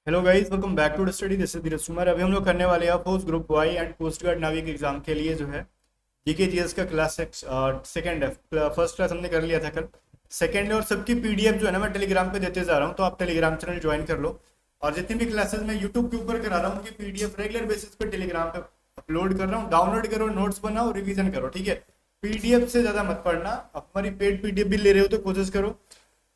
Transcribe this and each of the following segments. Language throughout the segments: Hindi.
Hello guys, welcome back to study. This is Dheeraj Kumar. अभी हम लोग करने वाले हैं post group Y and coast guard Navik exam के लिए जो है जीके जीएस का क्लास सेकंड है। फर्स्ट क्लास हमने कर लिया था कल। सेकंड है और सबकी पीडीएफ जो है ना मैं टेलीग्राम पे देते जा रहा हूँ, तो आप टेलीग्राम चैनल ज्वाइन कर लो। और जितनी भी क्लासेस मैं यूट्यूब के ऊपर करा रहा हूँ उनकी पीडीएफ रेगुलर बेसिस पे टेलीग्राम पे अपलोड कर रहा हूँ। डाउनलोड करो, नोट्स बनाओ, रिवीजन करो, ठीक है। पीडीएफ से ज्यादा मत पढ़ना। आप हमारी पेड पीडीएफ भी ले रहे हो तो कोशिश करो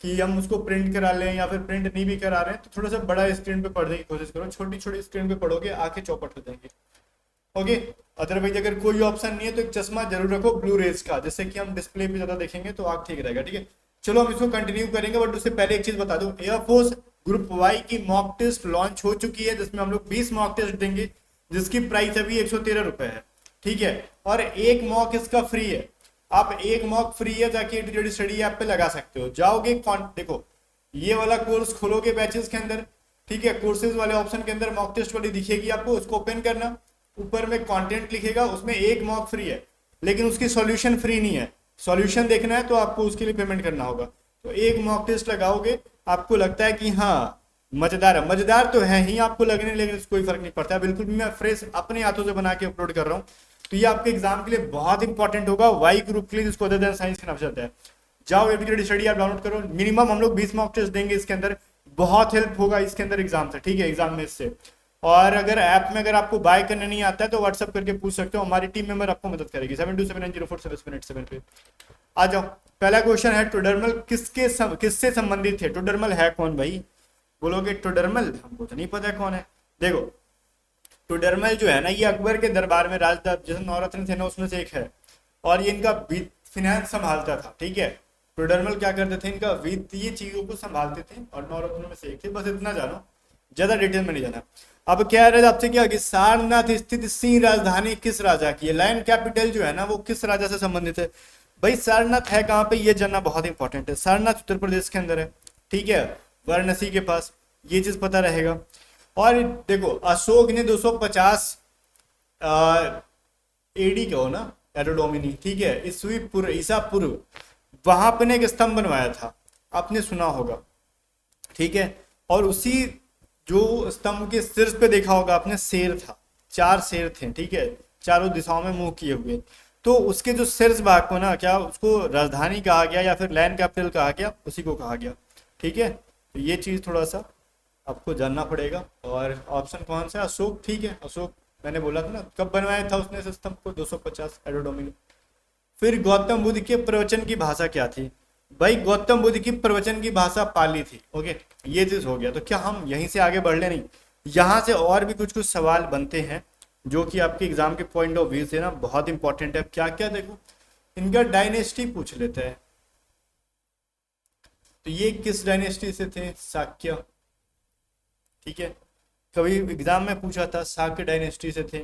कि हम उसको प्रिंट करा लें, या फिर प्रिंट नहीं भी करा रहे हैं तो थोड़ा सा बड़ा स्क्रीन पे पढ़ने की कोशिश करो। छोटी छोटी स्क्रीन पे पढ़ोगे आंखें चौपट हो जाएंगी। ओके। अदरवाइज अगर कोई ऑप्शन नहीं है तो एक चश्मा जरूर रखो ब्लू रेज का, जिससे कि हम डिस्प्ले पे ज्यादा देखेंगे तो आंख ठीक रहेगा, ठीक है। चलो हम इसको कंटिन्यू करेंगे, बट उससे पहले एक चीज बता दूं। एयरफोर्स ग्रुप वाई की मॉक टेस्ट लॉन्च हो चुकी है, जिसमें हम लोग 20 मॉक टेस्ट देंगे, जिसकी प्राइस अभी 113 रुपए है, ठीक है। और एक मॉक इसका फ्री है। आप एक मॉक फ्री है जाके एडुकेटेड स्टडी ऐप पे लगा सकते हो। जाओगे देखो, ये वाला कोर्स खोलोगे बैचेस के अंदर, ठीक है। कोर्सेज वाले ऑप्शन के अंदर मॉक टेस्ट वाली दिखेगी आपको, उसको ओपन करना। ऊपर में कंटेंट लिखेगा, उसमें एक मॉक फ्री है, लेकिन उसकी सॉल्यूशन फ्री नहीं है। सॉल्यूशन देखना है तो आपको उसके लिए पेमेंट करना होगा। तो एक मॉक टेस्ट लगाओगे, आपको लगता है कि हाँ मजेदार है, मजेदार तो है ही आपको लगने, लेकिन कोई फर्क नहीं पड़ता। बिल्कुल भी मैं फ्रेश अपने हाथों से बना के अपलोड कर रहा हूँ, तो ये आपके एग्जाम के लिए बहुत इंपॉर्टेंट होगा, वाई ग्रुप के लिए, जिसको अदर देन साइंस के नाम से आता है। जाओ एडुकेटेड स्टडी आप डाउनलोड करो। मिनिमम हम लोग 20 मॉक टेस्ट देंगे इसके अंदर, बहुत हेल्प होगा इसके अंदर एग्जाम से, ठीक है, एग्जाम में इससे। और अगर ऐप में अगर आपको बाय करने नहीं आता है तो व्हाट्सअप करके पूछ सकते हो, हमारी टीम मेंबर आपको मदद करेगी। 7279047787 पे आ जाओ। पहला क्वेश्चन है, टोडरमल किससे संबंधित है? टोडरमल है कौन भाई? बोलोगे टोडरमल, हमको तो नहीं पता कौन है। देखो, टोडरमल जो है ना, ये अकबर के दरबार में राजदा जैसे नौरत्न थे ना, उसमें से एक है। और ये इनका फिनेंस संभालता था, ठीक है। टोडरमल क्या करते थे, इनका वित्तीय चीजों को संभालते थे, और नौरत्नों में से एक थे। बस इतना जानो, ज्यादा डिटेल में नहीं जाना। अब क्या रहा आपसे, क्या कि सारनाथ स्थित सिंह राजधानी किस राजा की है? लाइन कैपिटल जो है ना वो किस राजा से संबंधित है? भाई सारनाथ है कहाँ पे, ये जानना बहुत इंपॉर्टेंट है। सारनाथ उत्तर प्रदेश के अंदर है, ठीक है, वाराणसी के पास। ये चीज पता रहेगा। और देखो, अशोक ने 250 एडी का हो ना, एरोडोमिनी, ठीक है, ईसवी पूर्व, ईसा पूर्व, वहां पर एक स्तंभ बनवाया था, आपने सुना होगा, ठीक है। और उसी जो स्तंभ के शीर्ष पे देखा होगा आपने, शेर था, 4 शेर थे, ठीक है, चारों दिशाओं में मुंह किए हुए। तो उसके जो शीर्ष भाग को ना, क्या उसको राजधानी कहा गया या फिर लैंड कैपिटल कहा गया, उसी को कहा गया, ठीक है। तो ये चीज थोड़ा सा आपको जानना पड़ेगा। और ऑप्शन कौन सा? अशोक, ठीक है, अशोक। मैंने बोला था ना, कब बनवाया था उसने इस स्तंभ को? 250 एडोडोमिनी। फिर गौतम बुद्ध के प्रवचन की भाषा क्या थी? भाई गौतम बुद्ध की प्रवचन की भाषा पाली थी, ओके। ये चीज हो गया। तो क्या हम यहीं से आगे बढ़ ले? नहीं, यहाँ से और भी कुछ कुछ सवाल बनते हैं जो कि आपके एग्जाम के पॉइंट ऑफ व्यू से ना बहुत इंपॉर्टेंट है। क्या क्या देखो, इनका डायनेस्टी पूछ लेते हैं। तो ये किस डायनेस्टी से थे? शाक्य, ठीक है। कभी एग्जाम में पूछा था, शाक्य डायनेस्टी से थे।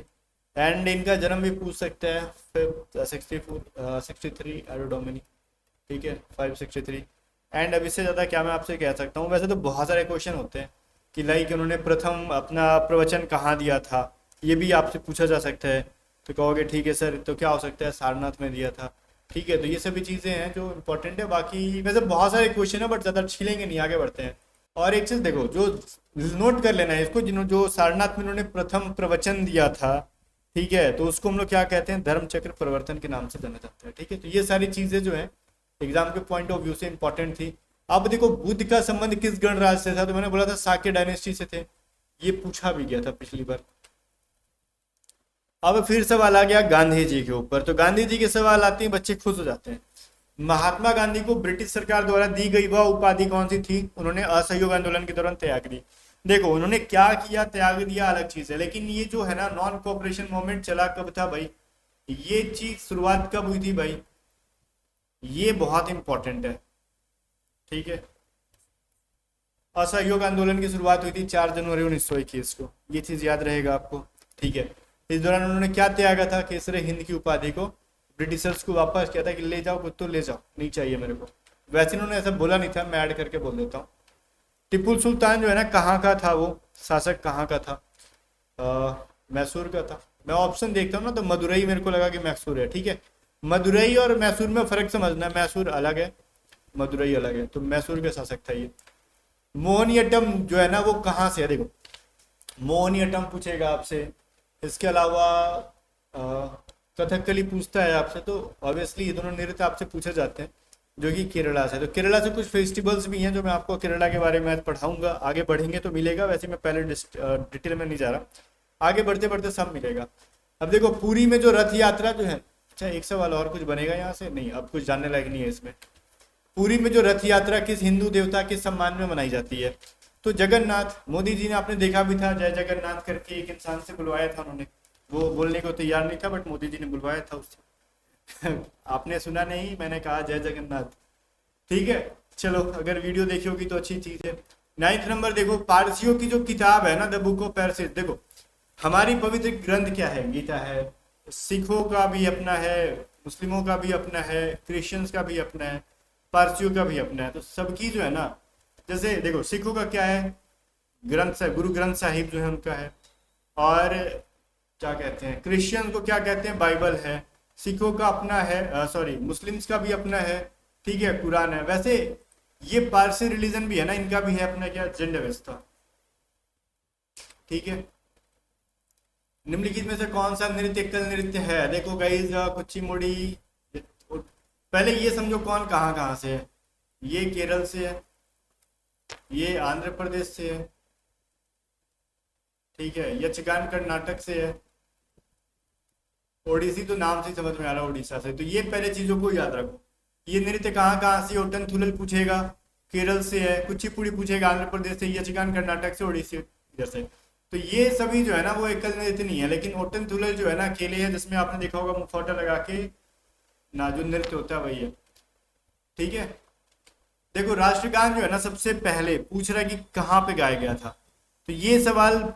एंड इनका जन्म भी पूछ सकता है, फिर 63 एडोडोमिनी, ठीक है, 563। एंड अब इससे ज़्यादा क्या मैं आपसे कह सकता हूँ? वैसे तो बहुत सारे क्वेश्चन होते हैं कि लाइक उन्होंने प्रथम अपना प्रवचन कहाँ दिया था, ये भी आपसे पूछा जा सकता है। तो कहोगे ठीक है सर, तो क्या हो सकता है, सारनाथ में दिया था, ठीक है। तो ये सभी चीज़ें हैं जो इंपॉर्टेंट है। बाकी वैसे बहुत सारे क्वेश्चन है, बट ज़्यादा छीलेंगे नहीं, आगे बढ़ते हैं। और एक चीज़ देखो, जो नोट कर लेना है इसको, जो सारनाथ में उन्होंने प्रथम प्रवचन दिया था, ठीक है, तो उसको हम लोग क्या कहते हैं? धर्मचक्र प्रवर्तन के नाम से जाना जाता है, ठीक है। तो ये सारी चीज़ें जो है एग्जाम के पॉइंट ऑफ व्यू से इंपॉर्टेंट थी। अब देखो, बुद्ध का संबंध किस गणराज्य से था? तो मैंने बोला था शाक्य डायनेस्टी से थे, ये पूछा भी गया था पिछली बार। अब फिर सवाल आ गया गांधी जी के ऊपर। तो गांधी जी के सवाल आते हैं, बच्चे खुश हो जाते हैं। महात्मा गांधी को ब्रिटिश सरकार द्वारा दी गई वह उपाधि कौन सी थी? उन्होंने असहयोग आंदोलन के दौरान त्याग दी। देखो, उन्होंने क्या किया, त्याग दिया अलग चीज है, लेकिन ये जो है ना नॉन कोऑपरेशन मूवमेंट चला कब था भाई? ये चीज शुरुआत कब हुई थी भाई? ये बहुत इंपॉर्टेंट है, ठीक है। असहयोग आंदोलन की शुरुआत हुई थी 4 जनवरी 1921 को, ये चीज याद रहेगा आपको, ठीक है। इस दौरान उन्होंने क्या त्यागा था? केसर हिंद की उपाधि को ब्रिटिशर्स को वापस किया था कि ले जाओ कुछ तो ले जाओ, नहीं चाहिए मेरे को। वैसे इन्होंने ऐसा बोला नहीं था, मैं ऐड करके बोल देता हूँ। टिप्पू सुल्तान जो है ना, कहाँ का था वो शासक, कहाँ का था? मैसूर का था। मैं ऑप्शन देखता हूँ ना, तो मदुरई मेरे को लगा कि मैसूर है, ठीक है। मदुरई और मैसूर में फर्क समझना, मैसूर अलग है, मदुरई अलग है। तो मैसूर का शासक था ये। मोहनियट्टम जो है ना वो कहाँ से है, देखो मोहनियट्टम पूछेगा आपसे। इसके अलावा कथकली पूछता है आपसे, तो ऑब्वियसली ये दोनों नृत्य आपसे पूछे जाते हैं जो कि केरला से। तो केरला से कुछ फेस्टिवल्स भी हैं जो मैं आपको केरला के बारे में आज पढ़ाऊंगा, आगे बढ़ेंगे तो मिलेगा, वैसे मैं पहले डिटेल में नहीं जा रहा, आगे बढ़ते बढ़ते सब मिलेगा। अब देखो पुरी में जो रथ यात्रा जो है, अच्छा एक सवाल और कुछ बनेगा यहाँ से, नहीं अब कुछ जानने लायक नहीं है इसमें। पुरी में जो रथ यात्रा किस हिंदू देवता के सम्मान में मनाई जाती है? तो जगन्नाथ। मोदी जी ने आपने देखा भी था, जय जगन्नाथ करके एक इंसान से बुलवाया था उन्होंने, वो बोलने को तैयार नहीं था बट मोदी जी ने बुलवाया था उससे। आपने सुना नहीं, मैंने कहा जय जगन्नाथ। ठीक है, चलो अगर वीडियो देखी होगी तो अच्छी चीज है। 9th नंबर देखो, पारसियों की जो किताब है ना, द बुक ऑफ पारसी, देखो हमारी पवित्र ग्रंथ क्या है, गीता है। सिखों का भी अपना है, मुस्लिमों का भी अपना है, क्रिश्चियंस का भी अपना है, पारसियों का भी अपना है। तो सबकी जो है ना, जैसे देखो सिखों का क्या है, ग्रंथ साहिब, गुरु ग्रंथ साहिब जो है उनका है, और क्या कहते हैं क्रिश्चियन को क्या कहते हैं, बाइबल है। सिखों का अपना है, सॉरी मुस्लिम्स का भी अपना है, ठीक है, कुरान है। वैसे ये पारसी रिलीजन भी है ना, इनका भी है अपना क्या, जेंडर व्यवस्था। ठीक है, निम्नलिखित में से कौन सा नृत्य एकल नृत्य है? देखो गाइस, कुचिमुड़ी, पहले ये समझो कौन कहाँ कहाँ से है। ये केरल से है, ये आंध्र प्रदेश से है, ठीक है, यक्षगान कर्नाटक से है, ओडिसी तो नाम से ही समझ में आ रहा है उड़ीसा से। तो ये पहले चीजों को याद रखो। ये नृत्य कहाँ कहाँ से, ओटन थुलल पूछेगा केरल से है, कुचिपुड़ी पूछेगा आंध्र प्रदेश से, यक्षगान कर्नाटक से, ओडिसी इधर से। तो ये सभी जो है ना वो एकल नृत्य नहीं है, लेकिन ओटन थुलल जो है ना अकेले है, जिसमें आपने देखा होगा मुखौटा लगा के ना जो नृत्य होता है वही है। ठीक है, देखो राष्ट्रगान जो है ना सबसे पहले पूछ रहा है कि कहाँ पे गाया गया था। तो ये सवाल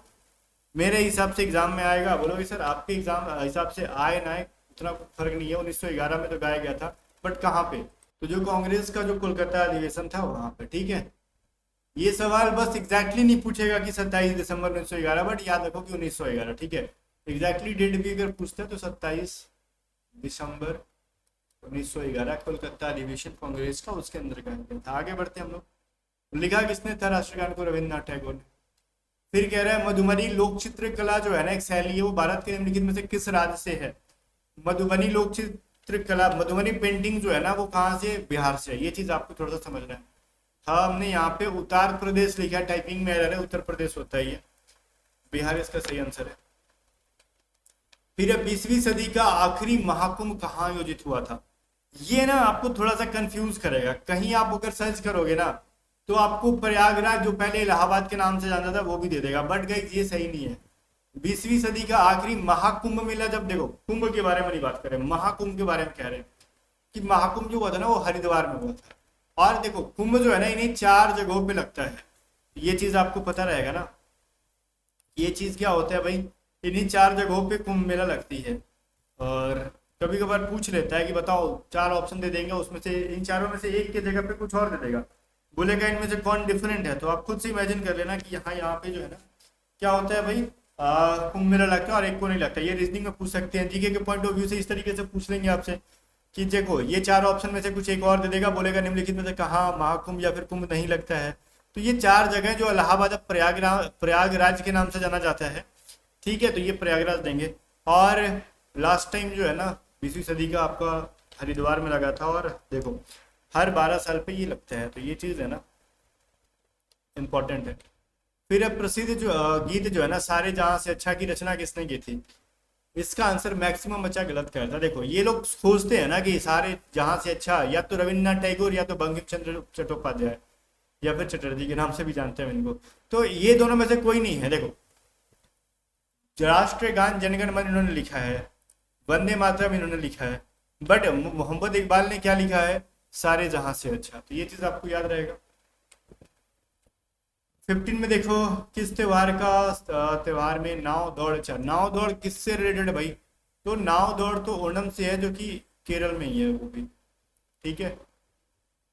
मेरे हिसाब से एग्जाम में आएगा। बोलोगे सर आपके एग्जाम हिसाब से आए ना आए उतना फर्क नहीं है, 1911 में तो गाया गया था, बट कहाँ पे? तो जो कांग्रेस का जो कोलकाता अधिवेशन था वहां पे। ठीक है, ये सवाल बस एग्जैक्टली नहीं पूछेगा कि 27 दिसंबर 1911, बट याद रखो कि 1911। ठीक है, एग्जैक्टली डेट भी अगर पूछते हैं तो 27 दिसंबर 1911 कोलकाता अधिवेशन कांग्रेस का, उसके अंदर गाया गया था। आगे बढ़ते हम लोग। लिखा किसने था राष्ट्रगान को? रविन्द्रनाथ टैगोर ने। फिर कह रहा है मधुबनी लोक चित्र कला जो है ना एक शैली है, वो भारत के निम्नलिखित में से किस राज्य से है? मधुबनी लोक चित्र कला, मधुबनी पेंटिंग जो है ना वो कहाँ से? बिहार से है। ये चीज आपको थोड़ा सा समझना है। हाँ, हमने यहाँ पे उत्तर प्रदेश लिखा, टाइपिंग में एरर है, उत्तर प्रदेश होता है ये, बिहार इसका सही आंसर है। फिर 20वीं सदी का आखिरी महाकुंभ कहाँ आयोजित हुआ था? ये ना आपको थोड़ा सा कंफ्यूज करेगा। कहीं आप अगर सर्च करोगे ना तो आपको प्रयागराज जो पहले इलाहाबाद के नाम से जानता था वो भी दे देगा, बट गाइस ये सही नहीं है। 20वीं सदी का आखिरी महाकुंभ मेला, जब देखो कुंभ के बारे में नहीं बात करें, महाकुंभ के बारे में कह रहे हैं कि महाकुंभ जो हुआ था ना वो हरिद्वार में हुआ था। और देखो कुंभ जो है ना इन्हीं 4 जगहों पे लगता है, ये चीज आपको पता रहेगा ना। ये चीज क्या होता है भाई, इन्हीं 4 जगहों पे कुंभ मेला लगती है। और कभी कभार पूछ लेता है कि बताओ 4 ऑप्शन दे देंगे, उसमें से इन चारों में से एक के जगह पे कुछ और दे देगा, बोलेगा इनमें से कौन डिफरेंट है। तो आप खुद से इमेजिन कर लेना कि यहाँ पे जो है ना क्या होता है भाई, कुंभ मेला लगता है और एक को नहीं लगता। ये रीजनिंग में पूछ सकते हैं, जीके के पॉइंट ऑफ व्यू से इस तरीके से पूछ लेंगे आपसे कि देखो ये 4 ऑप्शन में से कुछ एक और दे देगा, बोलेगा निम्नलिखित में से कहाँ महाकुंभ या फिर कुंभ नहीं लगता है। तो ये 4 जगह जो इलाहाबाद प्रयागराज के नाम से जाना जाता है। ठीक है, तो ये प्रयागराज देंगे। और लास्ट टाइम जो है ना 20वीं सदी का आपका हरिद्वार में लगा था, और देखो हर 12 साल पे ये लगता है। तो ये चीज है ना इम्पोर्टेंट है। फिर अब प्रसिद्ध जो गीत जो है ना सारे जहां से अच्छा की रचना किसने की थी? इसका आंसर मैक्सिमम बच्चा गलत करता। देखो ये लोग सोचते हैं ना कि सारे जहां से अच्छा या तो रविन्द्रनाथ टैगोर या तो बंकिम चंद्र चट्टोपाध्याय या फिर चटर्जी के नाम से भी जानते हैं इनको। तो ये दोनों में से कोई नहीं है। देखो राष्ट्रीय गान जनगण मन इन्होंने लिखा है, वंदे मातरम इन्होंने लिखा है, बट मोहम्मद इकबाल ने क्या लिखा है? सारे जहां से अच्छा। तो ये चीज आपको याद रहेगा। 15 में देखो किस त्योहार का त्योहार में नाव दौड़, अच्छा नाव दौड़ किससे रिलेटेड है भाई? तो नाव दौड़ तो ओणम से है जो कि केरल में ही है वो भी। ठीक है,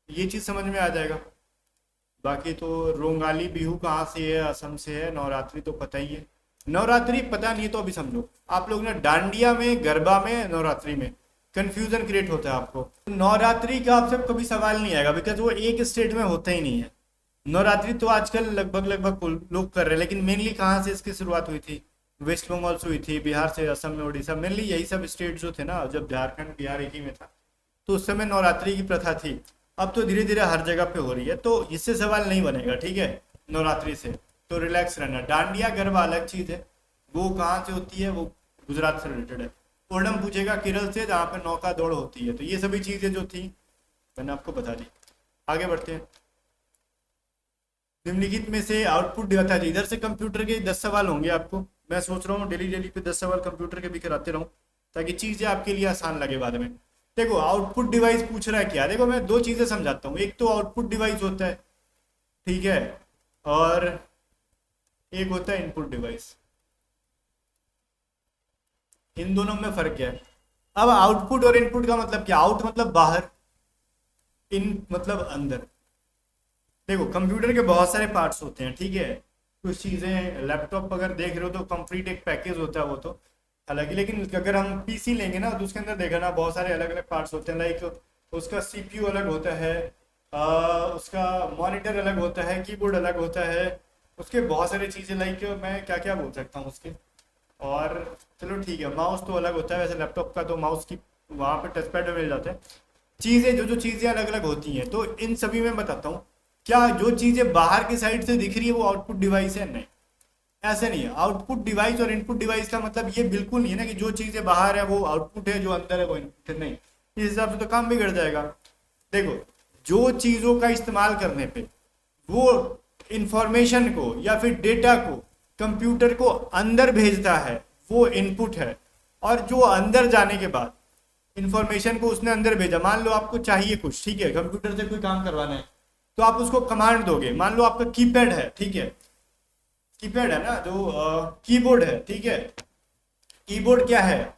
ये चीज समझ में आ जाएगा। बाकी तो रोंगाली बिहू कहाँ से है? असम से है। नवरात्रि तो पता ही है। नवरात्रि पता नहीं तो अभी समझो आप लोग ना, डांडिया में, गरबा में, नवरात्रि में कंफ्यूजन क्रिएट होता है आपको। नवरात्रि का आपसे कभी सवाल नहीं आएगा, बिकॉज वो एक स्टेट में होता ही नहीं है। नवरात्रि तो आजकल लगभग लगभग लोग कर रहे हैं, लेकिन मेनली कहाँ से इसकी शुरुआत हुई थी? वेस्ट बंगाल से हुई थी, बिहार से, असम में, उड़ीसा, मेनली यही सब स्टेट जो थे ना, जब झारखंड बिहार एक ही में था तो उस समय नवरात्रि की प्रथा थी। अब तो धीरे धीरे हर जगह पे हो रही है, तो इससे सवाल नहीं बनेगा, ठीक है, नवरात्रि से। तो रिलैक्स रहना। डांडिया गरबा अलग चीज है, वो कहाँ से होती है? वो गुजरात से रिलेटेड है। ओणम पूछेगा केरल से, जहाँ पे नौका दौड़ होती है। तो ये सभी चीजें जो थी मैंने आपको बता दी। आगे बढ़ते हैं। निम्नलिखित में से आउटपुट दिया जी, इधर से कंप्यूटर के 10 सवाल होंगे आपको। मैं सोच रहा हूँ डेली डेली पे 10 सवाल कंप्यूटर के भी कराते रहूँ, ताकि चीजें आपके लिए आसान लगे बाद में। देखो आउटपुट डिवाइस पूछ रहा है क्या, देखो मैं दो चीजें समझाता हूँ। एक तो आउटपुट डिवाइस होता है, ठीक है, और एक होता है इनपुट डिवाइस। इन दोनों में फर्क क्या है? अब आउटपुट और इनपुट का मतलब क्या? आउट मतलब बाहर, इन मतलब अंदर। देखो कंप्यूटर के बहुत सारे पार्ट्स होते हैं, ठीक है, कुछ चीजें लैपटॉप अगर देख रहे हो तो कंप्लीट एक पैकेज होता है वो तो हालांकि, लेकिन अगर हम पीसी लेंगे ना तो उसके अंदर देखा ना बहुत सारे अलग अलग पार्ट्स होते हैं। लाइक उसका सीपीयू अलग होता है, उसका मॉनिटर अलग होता है, कीबोर्ड अलग होता है, उसके बहुत सारी चीजें। लाइक मैं क्या क्या बोल सकता हूँ उसके, और चलो ठीक है, माउस तो अलग होता है वैसे लैपटॉप का, तो माउस की वहाँ पे टच पैड मिल जाते हैं। चीजें जो जो चीजें अलग अलग होती हैं, तो इन सभी में बताता हूँ। क्या जो चीजें बाहर की साइड से दिख रही है वो आउटपुट डिवाइस है? नहीं, ऐसे नहीं है। आउटपुट डिवाइस और इनपुट डिवाइस का मतलब ये बिल्कुल नहीं है ना कि जो चीजें बाहर है वो आउटपुट है, जो अंदर है वो इनपुट है। नहीं, इस हिसाब से तो काम बिगड़ जाएगा। देखो जो चीजों का इस्तेमाल करने पे वो इंफॉर्मेशन को या फिर डेटा को कंप्यूटर को अंदर भेजता है वो इनपुट है, और जो अंदर जाने के बाद इंफॉर्मेशन को उसने अंदर भेजा, मान लो आपको चाहिए कुछ, ठीक है, कंप्यूटर से कोई काम करवाना है, तो आप उसको कमांड दोगे। मान लो आपका कीपैड है, ठीक है, कीपैड है ना, जो कीबोर्ड है, ठीक है, कीबोर्ड क्या है?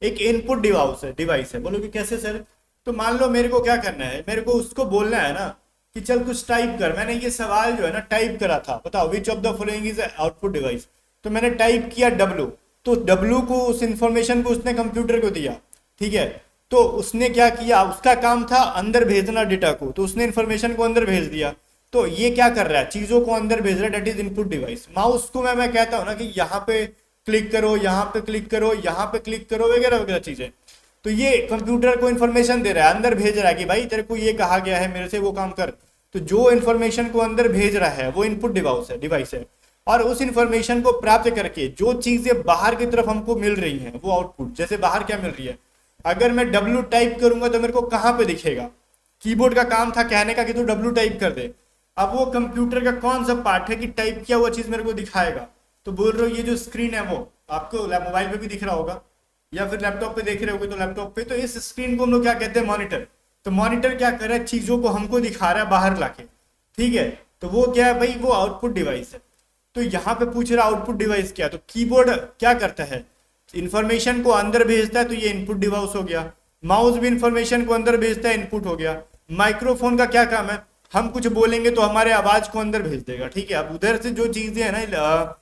एक इनपुट डिवाइस है। बोलोगे कैसे सर? तो मान लो मेरे को क्या करना है, मेरे को उसको बोलना है ना कि चल कुछ टाइप कर। मैंने ये सवाल जो है ना टाइप करा था, बताओ which of the following is output device. तो मैंने टाइप किया W, तो W को, उस इंफॉर्मेशन को उसने कंप्यूटर को दिया, ठीक है। तो उसने क्या किया, उसका काम था अंदर भेजना डेटा को, तो उसने इंफॉर्मेशन को अंदर भेज दिया। तो ये क्या कर रहा है? चीजों को अंदर भेज रहा है, that is input device. Mouse को मैं कहता हूं ना कि यहाँ पे क्लिक करो, यहाँ पे क्लिक करो, यहाँ पे क्लिक करो, वगैरह वगैरह चीजें। तो ये कंप्यूटर को इन्फॉर्मेशन दे रहा है, अंदर भेज रहा है कि भाई तेरे को ये कहा गया है मेरे से, वो काम कर। तो जो इन्फॉर्मेशन को अंदर भेज रहा है वो इनपुट डिवाइस है। और उस इन्फॉर्मेशन को प्राप्त करके जो चीजें बाहर की तरफ हमको मिल रही हैं वो आउटपुट। जैसे बाहर क्या मिल रही है, अगर मैं W टाइप करूंगा तो मेरे को कहां पे दिखेगा? कीबोर्ड का काम था कहने का कि तू W टाइप कर दे। अब वो कंप्यूटर का कौन सा पार्ट है कि टाइप किया हुआ चीज मेरे को दिखाएगा? तो बोल रहे हो ये जो स्क्रीन है वो आपको मोबाइल पे भी दिख रहा होगा, या फिर लैपटॉप पे देख रहे होगे तो लैपटॉप पे। तो इस स्क्रीन को हम लोग क्या कहते हैं? मॉनिटर। तो मॉनिटर क्या कर रहा है? चीजों को हमको दिखा रहा है बाहर लाके, ठीक है। तो वो क्या है भाई? वो आउटपुट डिवाइस है। तो यहाँ पे पूछ रहा आउटपुट डिवाइस क्या, तो कीबोर्ड क्या करता है? इंफॉर्मेशन को अंदर भेजता है, तो ये इनपुट डिवाइस हो गया। माउस भी इंफॉर्मेशन को अंदर भेजता है, इनपुट हो गया। माइक्रोफोन का क्या काम है? हम कुछ बोलेंगे तो हमारे आवाज को अंदर भेज देगा, ठीक है। अब उधर से जो चीजें है ना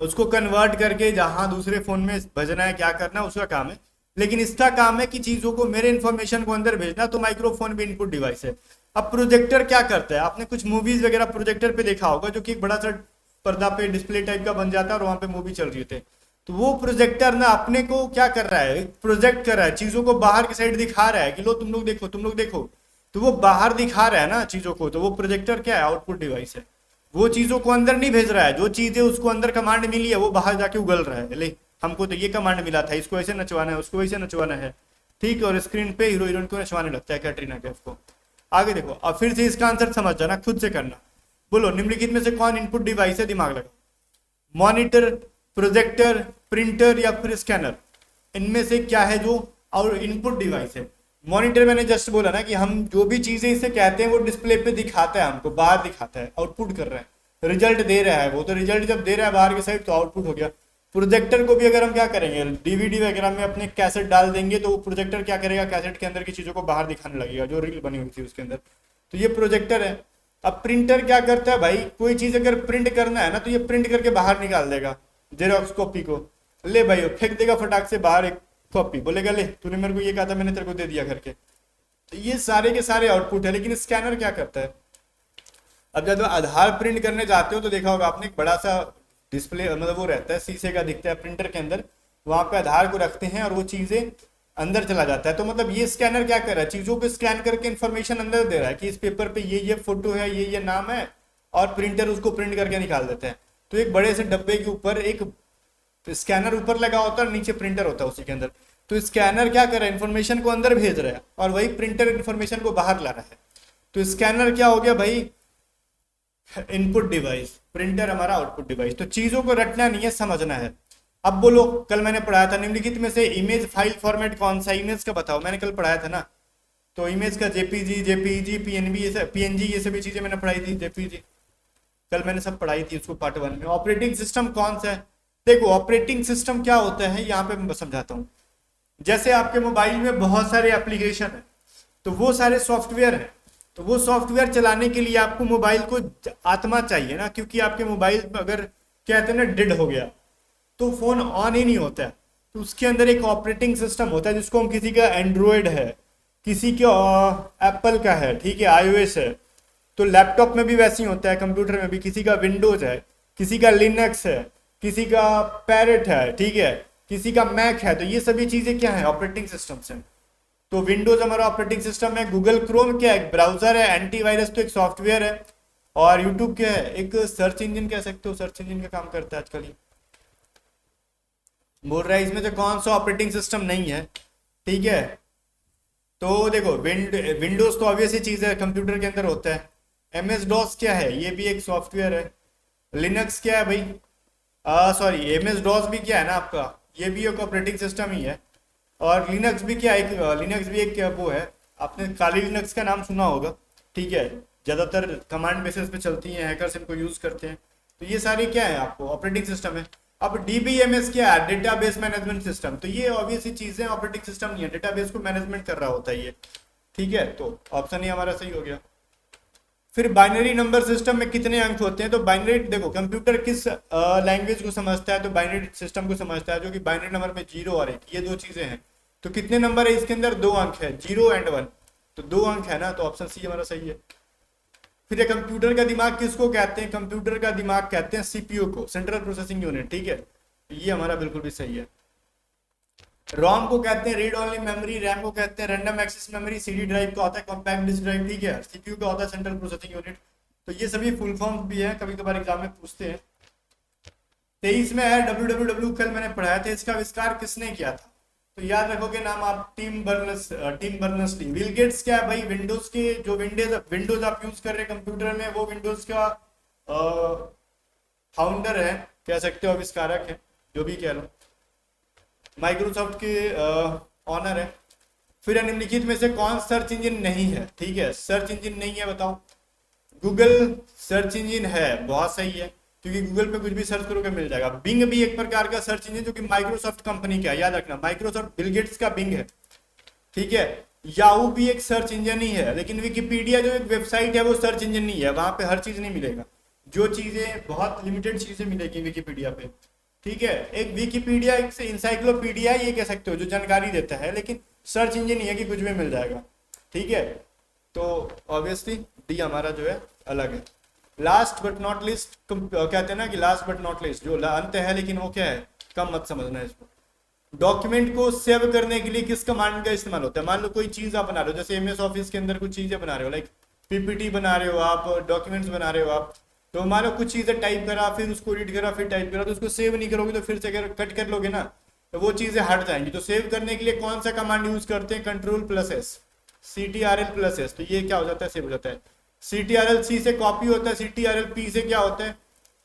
उसको कन्वर्ट करके जहां दूसरे फोन में भेजना है, क्या करना है, उसका काम है। लेकिन इसका काम है कि चीजों को, मेरे इंफॉर्मेशन को अंदर भेजना। तो माइक्रोफोन भी इनपुट डिवाइस है। अब प्रोजेक्टर क्या करता है? आपने कुछ मूवीज वगैरह प्रोजेक्टर पे देखा होगा, जो कि एक बड़ा सा पर्दा पे डिस्प्ले टाइप का बन जाता है और वहां पे मूवी चल रही होती है। तो वो प्रोजेक्टर ना अपने को क्या कर रहा है? प्रोजेक्ट कर रहा है, चीजों को बाहर की साइड दिखा रहा है कि लो तुम लोग देखो, तुम लोग देखो। तो वो बाहर दिखा रहा है ना चीजों को, तो वो प्रोजेक्टर क्या है? आउटपुट डिवाइस है। वो चीजों को अंदर नहीं भेज रहा है, जो चीजें उसको अंदर कमांड मिली है वो बाहर जाके उगल रहा है। ले हमको तो ये कमांड मिला था, इसको ऐसे नचवाना है, उसको वैसे नचवाना है, ठीक है। और स्क्रीन पे हीरो हीरोइन को नचवाने लगता है, कैटरीना कैफ को। आगे देखो, अब फिर से इसका आंसर समझ जाना, खुद से करना। बोलो निम्नलिखित में से कौन इनपुट डिवाइस है? दिमाग लगा। मॉनिटर, प्रोजेक्टर, प्रिंटर या फिर स्कैनर, इनमें से क्या है जो और इनपुट डिवाइस है? मॉनिटर मैंने जस्ट बोला ना कि हम जो भी चीजें इसे कहते हैं वो डिस्प्ले पे दिखाता है, हमको बाहर दिखाता है, आउटपुट कर रहा है, रिजल्ट दे रहा है वो। तो रिजल्ट जब दे रहा है बाहर की साइड तो आउटपुट हो गया। प्रोजेक्टर को भी अगर हम क्या करेंगे, डीवीडी वगैरह में अपने कैसेट डाल देंगे तो वो प्रोजेक्टर क्या करेगा? कैसेट के अंदर की चीजों को बाहर दिखाने लगेगा, जो रील बनी हुई थी उसके अंदर। तो ये प्रोजेक्टर है। अब प्रिंटर क्या करता है भाई? कोई चीज अगर प्रिंट करना है ना तो ये प्रिंट करके बाहर निकाल देगा जेरोक्स कॉपी को। ले भाई फेंक देगा फटाक से बाहर एक कॉपी, बोलेगा ले तूने मेरे को ये कहा था, मैंने तेरे को दे दिया करके। तो ये सारे के सारे आउटपुट है। लेकिन स्कैनर क्या करता है? अब जब आधार प्रिंट करने जाते हो तो देखा होगा आपने, एक बड़ा सा डिस्प्ले मतलब वो रहता है, शीशे का दिखता है प्रिंटर के अंदर, वहां पे आधार को रखते हैं और वो चीजें अंदर चला जाता है। तो मतलब ये स्कैनर क्या कर रहा है, चीजों को स्कैन करके इन्फॉर्मेशन अंदर दे रहा है कि इस पेपर पे ये फोटो है, ये नाम है, और प्रिंटर उसको प्रिंट करके निकाल देते हैं। तो एक बड़े से डब्बे के ऊपर एक स्कैनर ऊपर लगा होता है और नीचे प्रिंटर होता है उसी के अंदर। तो स्कैनर क्या कर रहा है, इन्फॉर्मेशन को अंदर भेज रहा है और वही प्रिंटर इन्फॉर्मेशन को बाहर ला रहा है। तो स्कैनर क्या हो गया भाई, इनपुट डिवाइस, प्रिंटर हमारा आउटपुट डिवाइस। तो चीजों को रटना नहीं है, समझना है। अब बोलो, कल मैंने पढ़ाया था निम्नलिखित में से इमेज फाइल फॉर्मेट कौन सा, इमेज का बताओ, मैंने कल पढ़ाया था ना। तो इमेज का जेपीजी पीएनबी पीएनजी ये सभी चीजें मैंने पढ़ाई थी, जेपीजी कल मैंने सब पढ़ाई थी उसको पार्ट 1 में। ऑपरेटिंग सिस्टम कौन सा है, देखो ऑपरेटिंग सिस्टम क्या होता है यहाँ पे मैं समझाता हूँ। जैसे आपके मोबाइल में बहुत सारे एप्लीकेशन है, तो वो सारे सॉफ्टवेयर है, तो वो सॉफ्टवेयर चलाने के लिए आपको मोबाइल को आत्मा चाहिए ना, क्योंकि आपके मोबाइल अगर कहते हैं ना डेड हो गया तो फोन ऑन ही नहीं होता है। तो उसके अंदर एक ऑपरेटिंग सिस्टम होता है जिसको हम, किसी का एंड्रॉयड है, किसी का एप्पल का है, ठीक है, आईओएस है, तो लैपटॉप में भी वैसे ही होता है, कंप्यूटर में भी, किसी का विंडोज है, किसी का लिनक्स है, किसी का पैरेट है, ठीक है, किसी का मैक है। तो ये सभी चीजें क्या है, ऑपरेटिंग सिस्टम है। तो विंडोज हमारा ऑपरेटिंग सिस्टम है, गूगल क्रोम क्या है, ब्राउजर है, एंटीवायरस तो एक सॉफ्टवेयर है, और यूट्यूब क्या है, एक सर्च इंजन कह सकते हो, सर्च इंजन का काम करता है आजकल। बोल रहा है इसमें से कौन सा ऑपरेटिंग सिस्टम नहीं है, ठीक है। तो देखो विंडोज तो ऑब्वियस ही चीज है, कंप्यूटर के अंदर होता है। एमएस डॉस क्या है, ये भी एक सॉफ्टवेयर है। लिनक्स क्या है भाई, सॉरी एमएस डॉस भी क्या है ना आपका, ये भी एक ऑपरेटिंग सिस्टम ही है। और लिनक्स भी क्या है, लिनक्स भी एक वो है, आपने काली लिनक्स का नाम सुना होगा, ठीक है, ज्यादातर कमांड बेसिस पे चलती हैं, हैकर्स इनको यूज करते हैं। तो ये सारी क्या है आपको ऑपरेटिंग सिस्टम है। अब डीबीएमएस क्या है, डेटाबेस मैनेजमेंट सिस्टम, तो ये ऑब्वियसली चीजें ऑपरेटिंग सिस्टम नहीं है, डेटाबेस को मैनेजमेंट कर रहा होता है ये, ठीक है। तो ऑप्शन ही हमारा सही हो गया। फिर बाइनरी नंबर सिस्टम में कितने अंक होते हैं, तो बाइनरी देखो कंप्यूटर किस लैंग्वेज को समझता है, तो बाइनरी सिस्टम को समझता है, जो कि बाइनरी नंबर में 0 और 1 ये दो चीजें हैं। तो कितने नंबर है इसके अंदर, 2 अंक है, 0 एंड 1, तो 2 अंक है ना, तो ऑप्शन सी हमारा सही है। फिर कंप्यूटर का दिमाग किसको कहते हैं, कंप्यूटर का दिमाग कहते हैं सीपीयू को, सेंट्रल प्रोसेसिंग यूनिट, ठीक है, ये हमारा बिल्कुल भी सही है। रोम को कहते हैं रीड ओनली मेमोरी, रैम को कहते हैं random access memory, CD drive का होता है कॉम्पैक्ट डिस्क ड्राइव, ठीक है, सीपीयू का होता है सेंट्रल प्रोसेसिंग यूनिट। तो ये सभी फुल फॉर्म भी है, कभी कभार एग्जाम में पूछते हैं। 23 में है डब्ल्यू, कल मैंने पढ़ाया था, इसका आविष्कार किसने किया था, तो याद रखोगे नाम आप, Tim Berners Lee. Bill Gates क्या है भाई, विंडोज के जो विंडोज आप यूज कर रहे हैं कंप्यूटर में, वो विंडोज का फाउंडर है, कह सकते हो, आविष्कारक है, जो भी कह लो, माइक्रोसॉफ्ट के ऑनर है। फिर निम्नलिखित में से कौन सर्च इंजन नहीं है, ठीक है, सर्च इंजन नहीं है बताओ। गूगल सर्च इंजन है, बहुत सही है, क्योंकि गूगल पे कुछ भी सर्च करोगे मिल जाएगा। बिंग भी एक प्रकार का सर्च इंजन, जो कि माइक्रोसॉफ्ट कंपनी का है, याद रखना, माइक्रोसॉफ्ट बिल गेट्स का बिंग है, ठीक है। याहू भी एक सर्च इंजन ही है, लेकिन विकिपीडिया जो एक वेबसाइट है वो सर्च इंजन नहीं है, वहां पे हर चीज नहीं मिलेगा, जो चीजें बहुत लिमिटेड चीजें मिलेगी विकिपीडिया पे, ठीक है। एक विकिपीडिया एक इंसाइक्लोपीडिया ये कह सकते हो, जो जानकारी देता है, लेकिन सर्च इंजन नहीं है कि कुछ भी मिल जाएगा, ठीक है। तो ऑब्वियसली डी हमारा जो है अलग है। लास्ट बट नॉट लिस्ट, कहते हैं ना कि लास्ट बट नॉट लिस्ट, जो अंत है लेकिन वो क्या है, कम मत समझना है इसको। डॉक्यूमेंट को सेव करने के लिए किस कमांड का इस्तेमाल होता है, मान लो कोई चीज आप बना रहे हो, जैसे एमएस ऑफिस के अंदर कुछ चीजें बना रहे हो, लाइक पीपीटी बना रहे हो आप, डॉक्यूमेंट्स बना रहे हो आप, तो मान लो कुछ चीजें टाइप करा, फिर उसको रीड करा, फिर टाइप करा, तो उसको सेव नहीं करोगे तो फिर से अगर कट कर लोगे ना तो वो चीजें हट जाएंगी। तो सेव करने के लिए कौन सा कमांड यूज करते हैं, Ctrl+S, CTRL+S, तो ये क्या हो जाता है, सेव हो जाता है। CTRL-C से कॉपी होता है, CTRL-P से क्या होता है,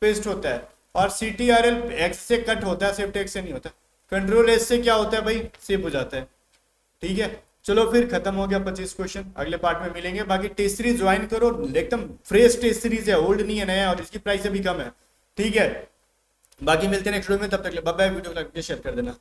पेस्ट होता है, और CTRL-X से कट होता है, शिफ्ट X से नहीं होता। Ctrl+S से क्या होता है भाई, सेव हो जाता है, ठीक है। चलो फिर खत्म हो गया 25 क्वेश्चन, अगले पार्ट में मिलेंगे। बाकी टेस्ट सीरीज ज्वाइन करो, एकदम फ्रेश टेस्ट सीरीज है, ओल्ड नहीं है, नया, और इसकी प्राइस अभी कम है, ठीक है। बाकी मिलते हैं नेक्स्ट वीडियो में, तब तक बाय बाय। वीडियो को शेयर कर देना।